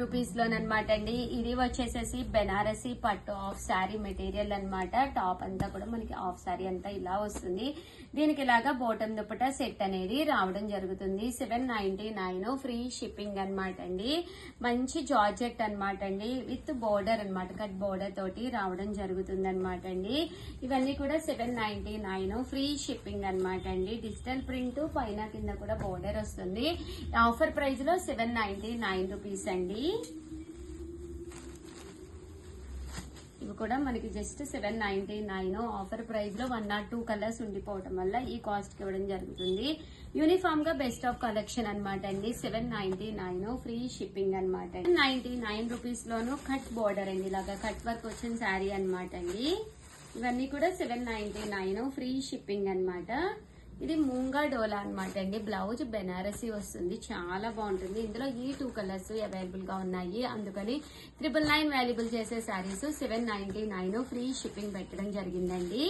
Rupees లోనమాట అండి. ఇది వచ్చేసేసి బెనారసీ పట్టు ఆఫ్ శారీ మెటీరియల్ అన్నమాట. టాప్ అంతా కూడా మనకి ఆఫ్ శారీ అంతా ఇలా వస్తుంది. దీనికి ఇలాగా బోటం దుపట్టా సెట్ అనేది రావడం జరుగుతుంది. 799 ఫ్రీ షిప్పింగ్ అన్నమాట అండి. మంచి జార్జెట్ అన్నమాట అండి, విత్ బోర్డర్ అన్నమాట, కట్ బోర్డర్ తోటి రావడం జరుగుతుంది అనమాట అండి. ఇవన్నీ కూడా 799 ఫ్రీ షిప్పింగ్ అన్నమాట అండి. డిజిటల్ ప్రింట్ పైన కింద కూడా బోర్డర్ వస్తుంది. ఆఫర్ ప్రైస్ లో 799 రూపీస్ అండి. ఇవి కూడా మనకి జస్ట్ 799 ఆఫర్ ప్రైస్ లో 1 or 2 కలర్స్ ఉండిపోవడం వల్ల ఈ కాస్ట్ కి ఇవ్వడం జరుగుతుంది. యూనిఫామ్ గా బెస్ట్ ఆఫ్ కలెక్షన్ అనమాట అండి. 799 ఫ్రీ షిప్పింగ్ అనమాట. 99 రూపీస్ లోను కట్ బోర్డర్ అండి, ఇలాగా కట్ వర్క్ వచ్చిన శారీ అనమాట అండి. ఇవన్నీ కూడా 799 ఫ్రీ షిప్పింగ్ అనమాట. ఇది మూంగా డోలా అనమాట అండి. బ్లౌజ్ బెనారసీ వస్తుంది, చాలా బాగుంటుంది. ఇందులో ఈ 2 కలర్స్ అవైలబుల్ గా ఉన్నాయి, అందుకని 999 వాల్యుబుల్ చేసే శారీస్ 799 ఫ్రీ షిప్పింగ్ పెట్టడం జరిగిందండి.